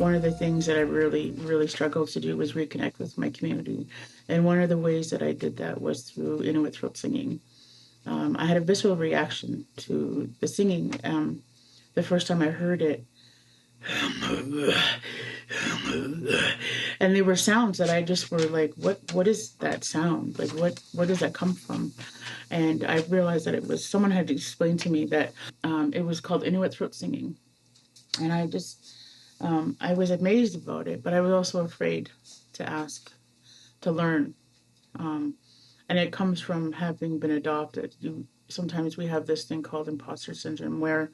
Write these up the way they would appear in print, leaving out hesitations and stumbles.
one of the things that I really, really struggled to do was reconnect with my community. And one of the ways that I did that was through Inuit throat singing. I had a visceral reaction to the singing the first time I heard it. And there were sounds that I just were like, what is that sound? Like, what does that come from? And I realized that it was, someone had explained to me that it was called Inuit throat singing. And I was amazed about it, but I was also afraid to ask, to learn. And it comes from having been adopted. Sometimes we have this thing called imposter syndrome where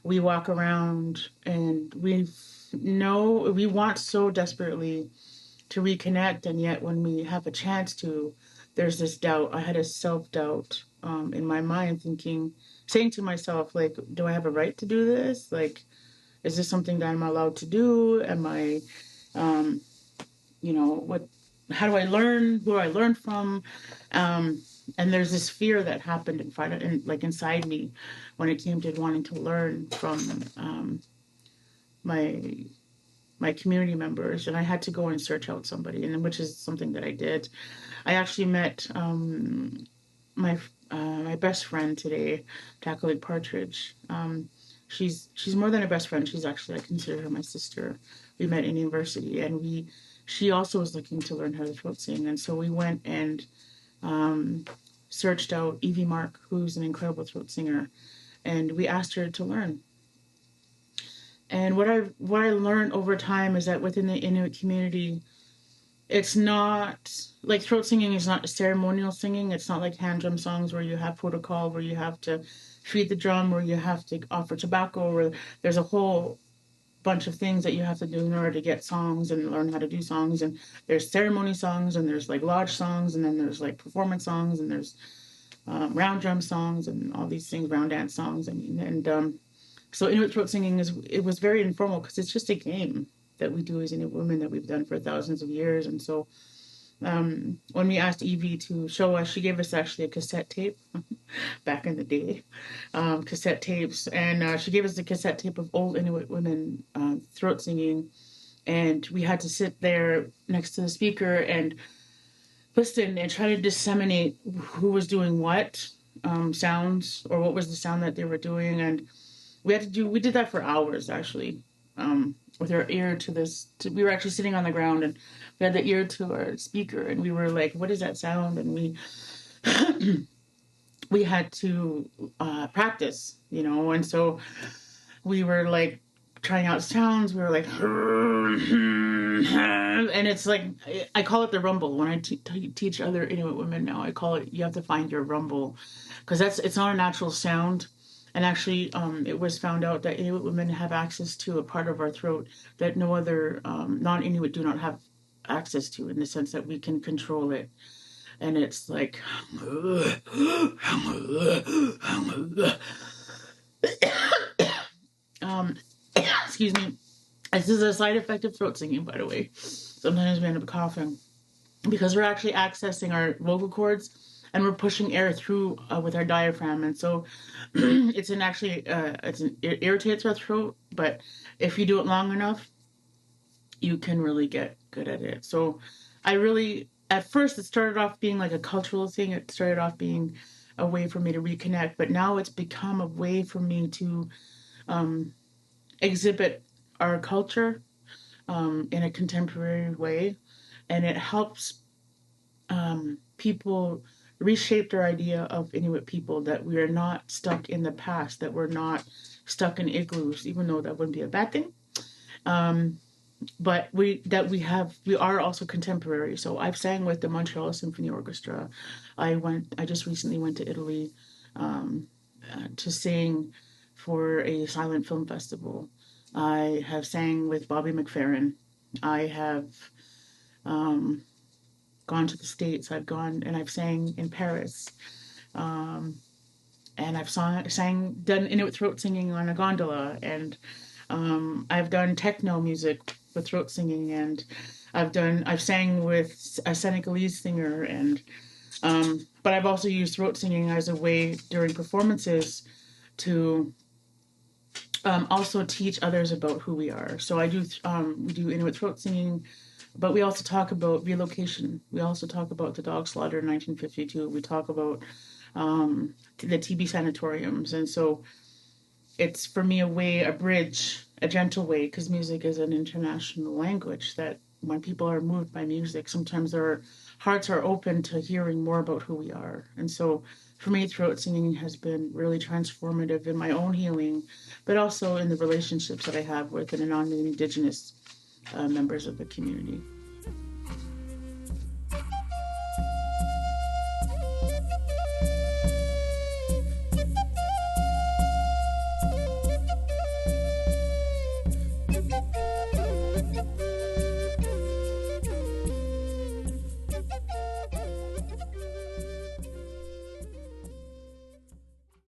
we walk around and we want so desperately to reconnect, and yet when we have a chance to, there's this doubt. I had a self-doubt in my mind, saying to myself, like, do I have a right to do this? Like, is this something that I'm allowed to do? Am I, how do I learn? Who do I learn from? And there's this fear that happened inside me when it came to wanting to learn from my my community members, and I had to go and search out somebody, and which is something that I did. I actually met my my best friend today, Tackling Partridge. She's more than a best friend. She's actually, I consider her my sister. We met in university, and she also was looking to learn how to throat sing, and so we went and searched out Evie Mark, who's an incredible throat singer, and we asked her to learn. And what I learned over time is that within the Inuit community, it's not like throat singing is not ceremonial singing. It's not like hand drum songs where you have protocol, where you have to feed the drum, where you have to offer tobacco, where there's a whole bunch of things that you have to do in order to get songs and learn how to do songs. And there's ceremony songs, and there's like lodge songs, and then there's like performance songs, and there's round drum songs, and all these things, round dance songs. So Inuit throat singing it was very informal because it's just a game that we do as Inuit women that we've done for thousands of years. And so when we asked Evie to show us, she gave us actually a cassette tape back in the day, cassette tapes. And she gave us the cassette tape of old Inuit women throat singing. And we had to sit there next to the speaker and listen and try to disseminate who was doing what sounds, or what was the sound that they were doing. And we did that for hours actually, with our ear to we were actually sitting on the ground, and we had the ear to our speaker, and we were like, what is that sound? And we had to practice, and so we were like trying out sounds. We were like, and it's like, I call it the rumble. When I teach other Inuit women now, I call it, you have to find your rumble, because it's not a natural sound. And actually, it was found out that Inuit women have access to a part of our throat that no other non-Inuit do not have access to, in the sense that we can control it. And it's like, excuse me. This is a side effect of throat singing, by the way. Sometimes we end up coughing because we're actually accessing our vocal cords, and we're pushing air through with our diaphragm. And so it irritates our throat, but if you do it long enough, you can really get good at it. So at first it started off being like a cultural thing. It started off being a way for me to reconnect, but now it's become a way for me to exhibit our culture in a contemporary way. And it helps people reshape their idea of Inuit people, that we are not stuck in the past, that we're not stuck in igloos, even though that wouldn't be a bad thing. But we are also contemporary. So I've sang with the Montreal Symphony Orchestra. I just recently went to Italy to sing for a silent film festival. I have sang with Bobby McFerrin. I have gone to the States. I've gone and I've sang in Paris. And I've done Inuit throat singing on a gondola. And I've done techno music with throat singing. And I've sang with a Senegalese singer. And but I've also used throat singing as a way during performances to also teach others about who we are. So we do Inuit throat singing, but we also talk about relocation. We also talk about the dog slaughter in 1952. We talk about the TB sanatoriums. And so it's for me a bridge, a gentle way, because music is an international language that when people are moved by music, sometimes their hearts are open to hearing more about who we are. And so for me, throat singing has been really transformative in my own healing, but also in the relationships that I have with the non Indigenous members of the community.